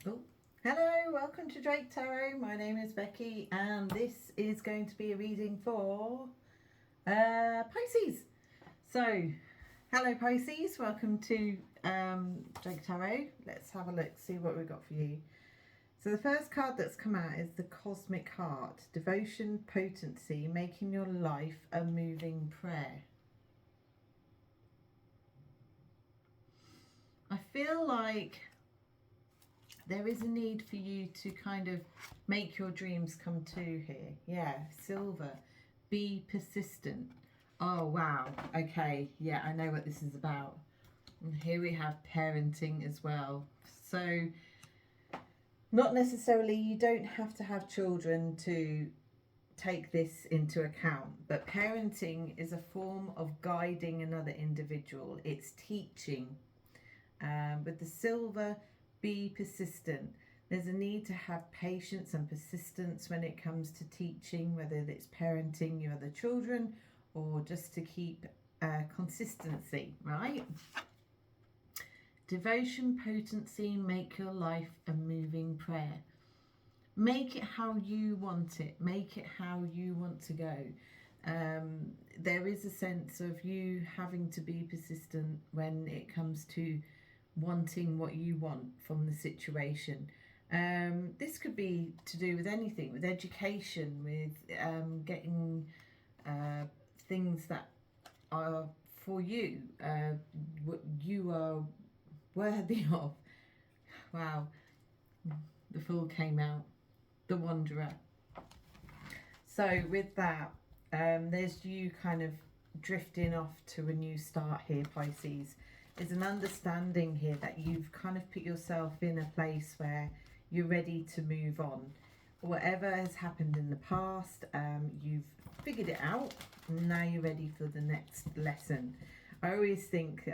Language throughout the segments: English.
Oh, hello, welcome to Drake Tarot. My name is Becky, and this is going to be a reading for Pisces. So, hello, Pisces, welcome to Drake Tarot. Let's have a look, see what we've got for you. So, the first card that's come out is the Cosmic Heart, Devotion, Potency, Making Your Life a Moving Prayer. I feel like there is a need for you to kind of make your dreams come true here. Yeah, silver. Be persistent. Oh, wow. Okay, yeah, I know what this is about. And here we have parenting as well. So, not necessarily, you don't have to have children to take this into account, but parenting is a form of guiding another individual, it's teaching. With the silver, be persistent. There's a need to have patience and persistence when it comes to teaching, whether it's parenting your other children or just to keep consistency, right? Devotion, potency, make your life a moving prayer. Make it how you want it, make it how you want to go. There is a sense of you having to be persistent when it comes to wanting what you want from the situation. This could be to do with anything, with education, with getting things that are for you, what you are worthy of. Wow, the Fool came out, the Wanderer. So, with that, there's you kind of drifting off to a new start here, Pisces. There's an understanding here that you've kind of put yourself in a place where you're ready to move on. Whatever has happened in the past, you've figured it out. Now you're ready for the next lesson. I always think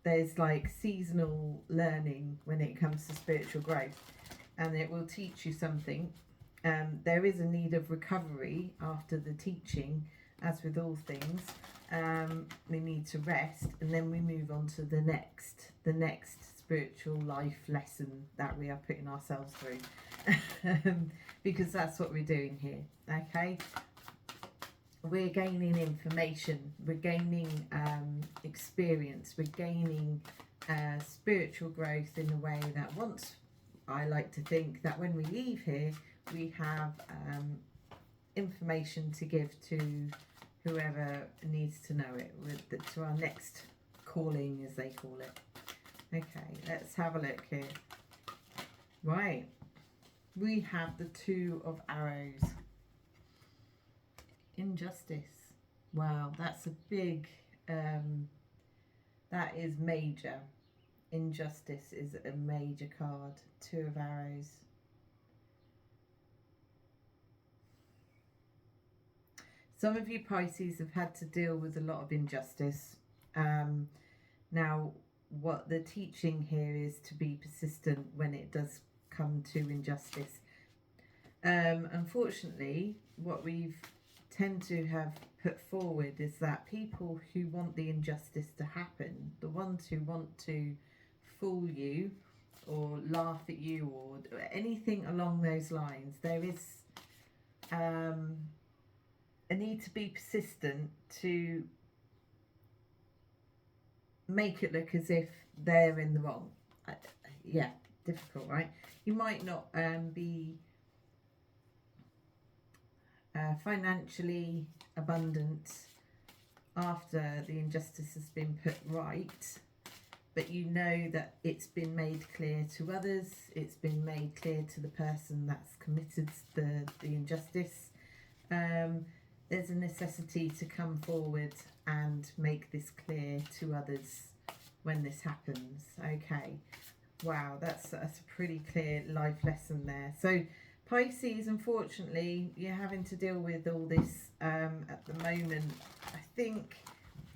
there's like seasonal learning when it comes to spiritual growth, and it will teach you something. There is a need of recovery after the teaching, as with all things. We need to rest, and then we move on to the next spiritual life lesson that we are putting ourselves through, because that's what we're doing here. Okay, we're gaining information, we're gaining experience, we're gaining spiritual growth in a way that once, I like to think that when we leave here, we have information to give to whoever needs to know it, to our next calling, as they call it. Okay, let's have a look here. Right, we have the Two of Arrows. Injustice. Wow, that's a big, that is major. Injustice is a major card. Two of Arrows. Some of you Pisces have had to deal with a lot of injustice. Now, what the teaching here is to be persistent when it does come to injustice. Unfortunately, what we've tend to have put forward is that people who want the injustice to happen, the ones who want to fool you or laugh at you or anything along those lines, there is a need to be persistent to make it look as if they're in the wrong. Yeah, difficult, right? You might not be financially abundant after the injustice has been put right, but you know that it's been made clear to others, it's been made clear to the person that's committed the injustice. There's a necessity to come forward and make this clear to others when this happens. Okay, wow, that's a pretty clear life lesson there. So Pisces, unfortunately, you're having to deal with all this at the moment. I think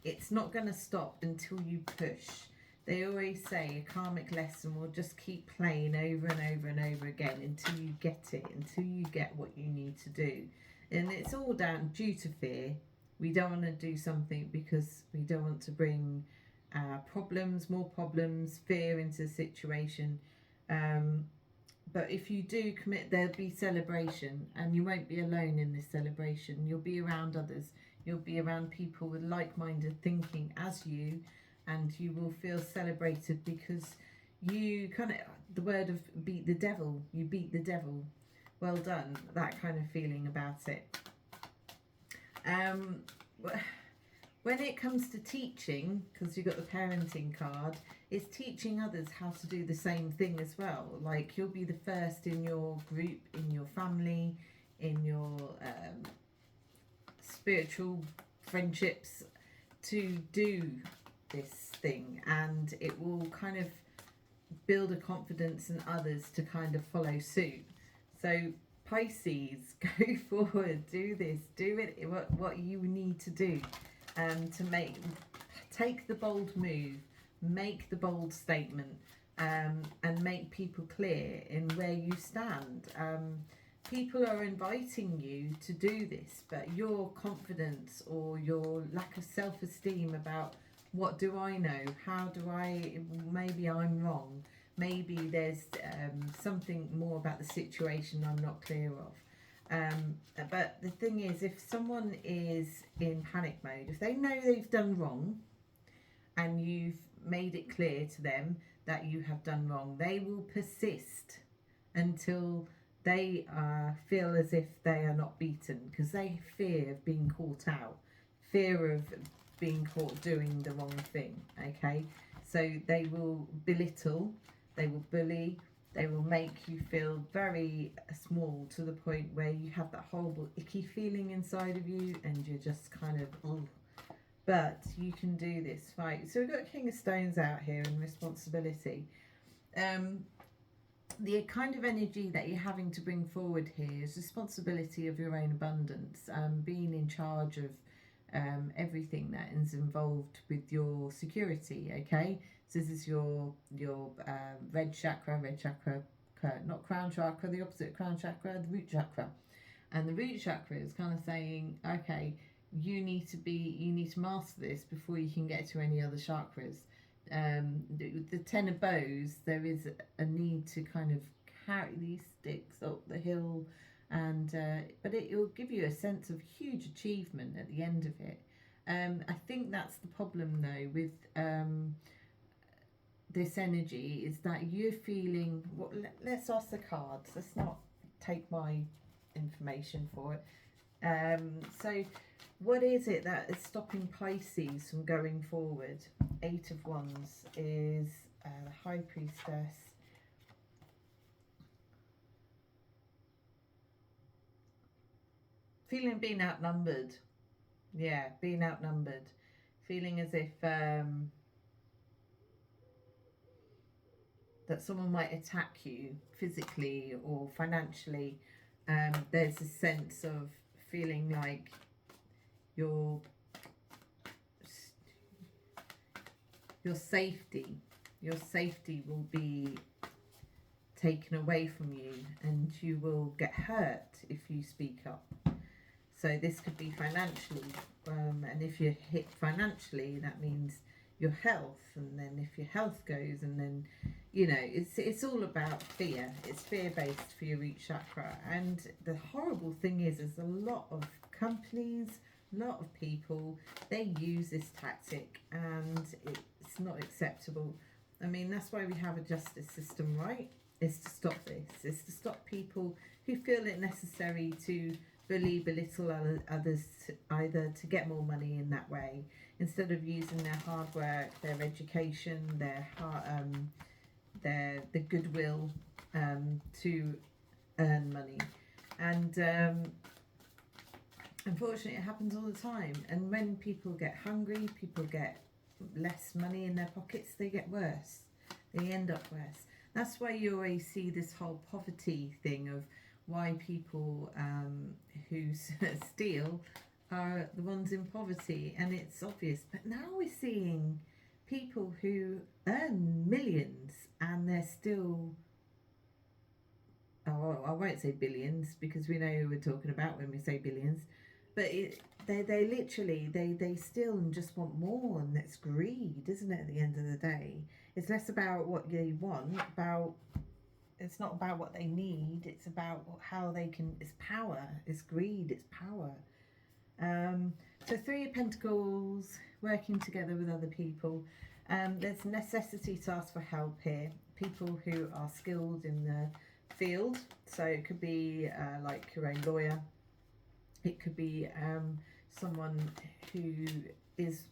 it's not going to stop until you push. They always say a karmic lesson will just keep playing over and over and over again until you get it, until you get what you need to do. And it's all down due to fear. We don't want to do something because we don't want to bring problems, more problems, fear into the situation. But if you do commit, there'll be celebration, and you won't be alone in this celebration. You'll be around others. You'll be around people with like-minded thinking as you, and you will feel celebrated because you kind of, the word of beat the devil, you beat the devil. Well done, that kind of feeling about it. When it comes to teaching, because you've got the parenting card, it's teaching others how to do the same thing as well. Like, you'll be the first in your group, in your family, in your spiritual friendships to do this thing, and it will kind of build a confidence in others to kind of follow suit. So Pisces, go forward, do this, do it, what you need to do to take the bold move, make the bold statement, and make people clear in where you stand. People are inviting you to do this, but your confidence or your lack of self-esteem about what do I know, how do I, maybe I'm wrong, maybe there's something more about the situation I'm not clear of. But the thing is, if someone is in panic mode, if they know they've done wrong and you've made it clear to them that you have done wrong, they will persist until they feel as if they are not beaten, because they fear of being caught out, fear of being caught doing the wrong thing. Okay, so they will belittle, they will bully, they will make you feel very small, to the point where you have that horrible icky feeling inside of you and you're just kind of, oh. But you can do this, right? So we've got King of Stones out here and responsibility. The kind of energy that you're having to bring forward here is responsibility of your own abundance, being in charge of everything that is involved with your security. Okay, so this is your red chakra, not crown chakra, the opposite crown chakra, the root chakra. And the root chakra is kind of saying, okay, you need to master this before you can get to any other chakras. The 10 of bows, there is a need to kind of carry these sticks up the hill, and but it will give you a sense of huge achievement at the end of it. I think that's the problem though with this energy, is that you're feeling, well, let's ask the cards, let's not take my information for it. So what is it that is stopping Pisces from going forward? 8 of Wands is the High Priestess. Feeling being outnumbered. Yeah, being outnumbered. Feeling as if that someone might attack you physically or financially. There's a sense of feeling like your safety will be taken away from you, and you will get hurt if you speak up. So this could be financially, and if you're hit financially, that means your health, and then if your health goes, and then, you know, it's all about fear. It's fear-based for your root chakra. And the horrible thing is a lot of companies, a lot of people, they use this tactic, and it's not acceptable. I mean, that's why we have a justice system, right? It's to stop this. It's to stop people who feel it necessary to belittle others, either to get more money in that way, instead of using their hard work, their education, the goodwill to earn money. And unfortunately, it happens all the time. And when people get hungry, people get less money in their pockets, they get worse. They end up worse. That's why you always see this whole poverty thing of why people who steal are the ones in poverty, and it's obvious. But now we're seeing people who earn millions and they're still, oh, I won't say billions, because we know who we're talking about when we say billions, but they literally, they steal and just want more, and it's greed, isn't it, at the end of the day? It's less about what you want, about it's not about what they need, it's about how they can, it's power, it's greed, it's power. So Three of Pentacles, working together with other people. There's necessity to ask for help here. People who are skilled in the field. So it could be like your own lawyer. It could be someone who is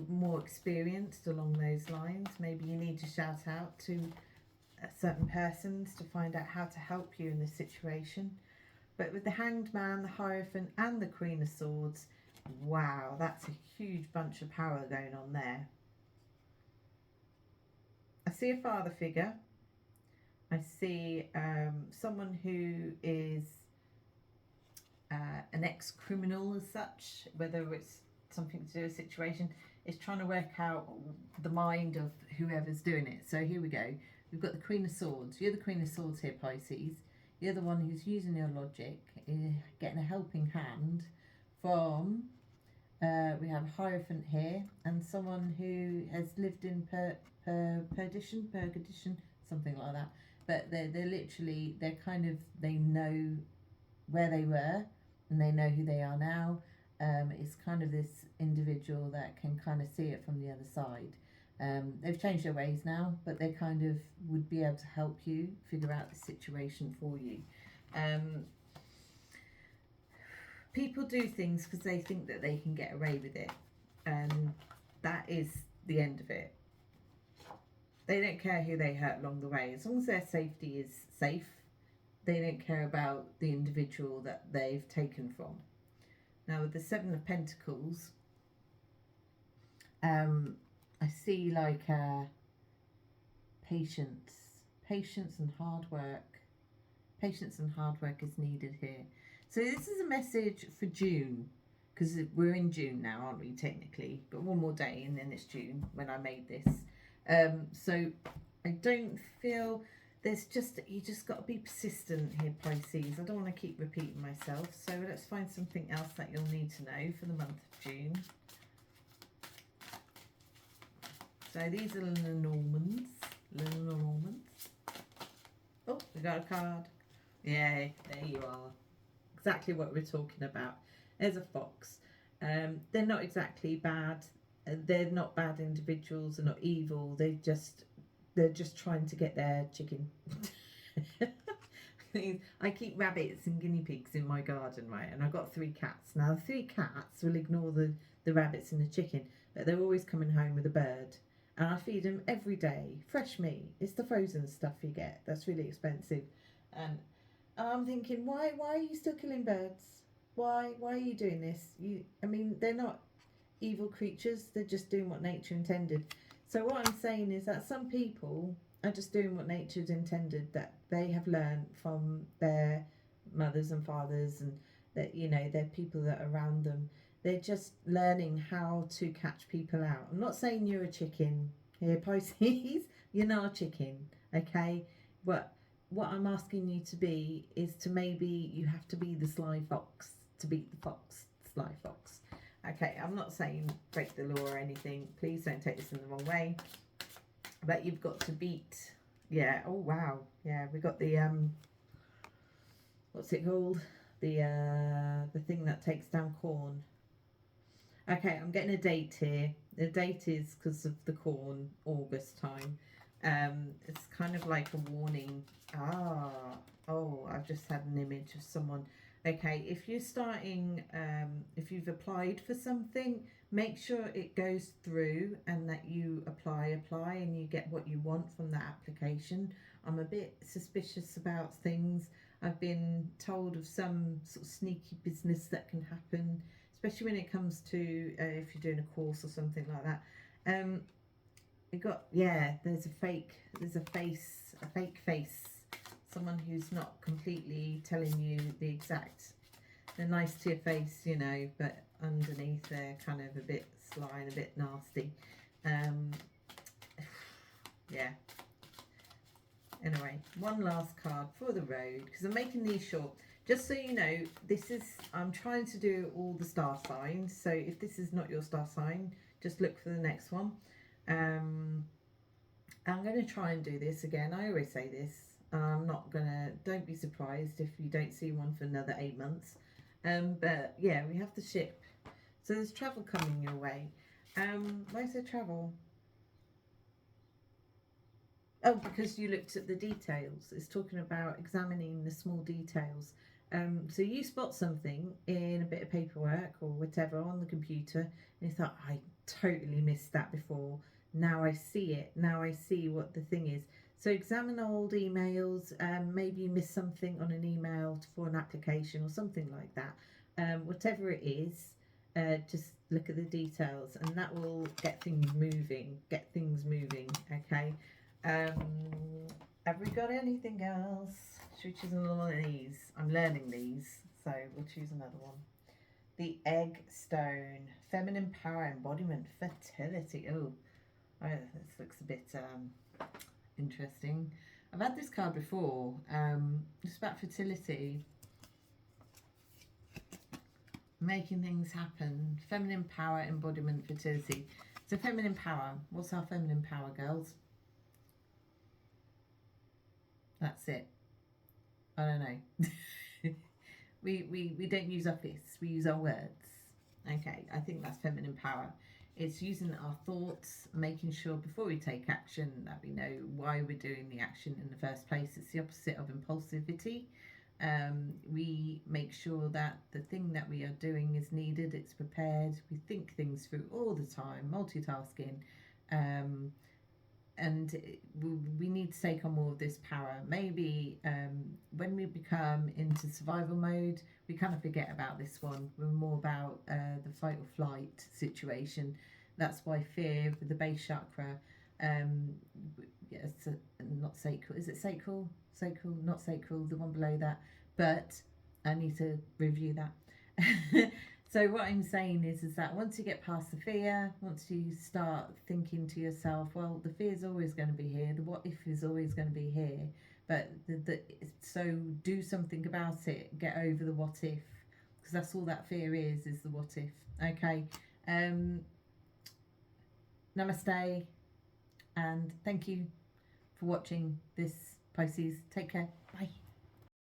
more experienced along those lines. Maybe you need to shout out to certain persons to find out how to help you in this situation. But with the Hanged Man, the Hierophant and the Queen of Swords, wow, that's a huge bunch of power going on there. I see a father figure. I see someone who is an ex-criminal as such, whether it's something to do with a situation, is trying to work out the mind of whoever's doing it. So here we go. We've got the Queen of Swords. You're the Queen of Swords here, Pisces. You're the one who's using your logic, getting a helping hand from, we have a Hierophant here, and someone who has lived in purgation, something like that. But they're literally, they know where they were, and they know who they are now. It's kind of this individual that can kind of see it from the other side. They've changed their ways now, but they kind of would be able to help you figure out the situation for you. People do things because they think that they can get away with it, and that is the end of it. They don't care who they hurt along the way. As long as their safety is safe, they don't care about the individual that they've taken from. Now with the Seven of Pentacles, I see like patience and hard work. Patience and hard work is needed here. So this is a message for June, because we're in June now, aren't we, technically? But one more day and then it's June when I made this. So I don't feel, you just got to be persistent here, Pisces. I don't want to keep repeating myself. So let's find something else that you'll need to know for the month of June. So these are Lenormands. Oh, we got a card. Yeah, there you are. Exactly what we're talking about. There's a fox. They're not exactly bad. They're not bad individuals. They're not evil. They're just trying to get their chicken. I keep rabbits and guinea pigs in my garden, right? And I've got 3 cats. Now, the 3 cats will ignore the rabbits and the chicken, but they're always coming home with a bird. And I feed them every day. Fresh meat. It's the frozen stuff you get. That's really expensive. And I'm thinking, why are you still killing birds? Why are you doing this? I mean, they're not evil creatures. They're just doing what nature intended. So what I'm saying is that some people are just doing what nature's intended, that they have learned from their mothers and fathers, and that, you know, they're people that are around them. They're just learning how to catch people out. I'm not saying you're a chicken here, Pisces. You're not a chicken, okay? But what I'm asking you to be is to, maybe you have to be the sly fox to beat the fox, sly fox. Okay, I'm not saying break the law or anything. Please don't take this in the wrong way. But you've got to beat, yeah, oh wow. Yeah, we got the, what's it called? The thing that takes down corn. Okay, I'm getting a date here. The date is because of the corn, August time. It's kind of like a warning. Oh, I've just had an image of someone. Okay, if you're starting, if you've applied for something, make sure it goes through and that you apply and you get what you want from that application. I'm a bit suspicious about things. I've been told of some sort of sneaky business that can happen, especially when it comes to if you're doing a course or something like that. We got, yeah, there's a fake face, someone who's not completely telling you the exact, they're nice to your face, you know, but underneath they're kind of a bit sly and a bit nasty. Yeah. Anyway, one last card for the road, because I'm making these short. Just so you know, I'm trying to do all the star signs. So if this is not your star sign, just look for the next one. I'm going to try and do this again. I always say this. I'm not gonna, don't be surprised if you don't see one for another 8 months. But yeah, we have the ship. So there's travel coming your way. Where's the travel? Oh, because you looked at the details. It's talking about examining the small details. So you spot something in a bit of paperwork or whatever on the computer, and you thought, I totally missed that before. Now I see it. Now I see what the thing is. So examine old emails. Maybe you missed something on an email for an application or something like that. Whatever it is, just look at the details, and that will get things moving. Get things moving. Okay. Have we got anything else? Should we choose another one of these? I'm learning these, so we'll choose another one. The egg stone, feminine power, embodiment, fertility. Oh, this looks a bit interesting. I've had this card before. It's about fertility, making things happen. Feminine power, embodiment, fertility. So feminine power. What's our feminine power, girls? That's it. I don't know. we don't use our fists, we use our words. Okay, I think that's feminine power. It's using our thoughts, making sure before we take action that we know why we're doing the action in the first place. It's the opposite of impulsivity. We make sure that the thing that we are doing is needed, it's prepared, we think things through all the time, multitasking. And we need to take on more of this power. Maybe when we become into survival mode, we kind of forget about this one. We're more about the fight or flight situation. That's why fear with the base chakra, yes, not sacral. Is it sacral? Sacral, not sacral, the one below that. But I need to review that. So what I'm saying is that once you get past the fear, once you start thinking to yourself, well, the fear is always going to be here, the what if is always going to be here, but so do something about it. Get over the what if, because that's all that fear is the what if. Okay. Namaste, and thank you for watching this, Pisces. Take care. Bye.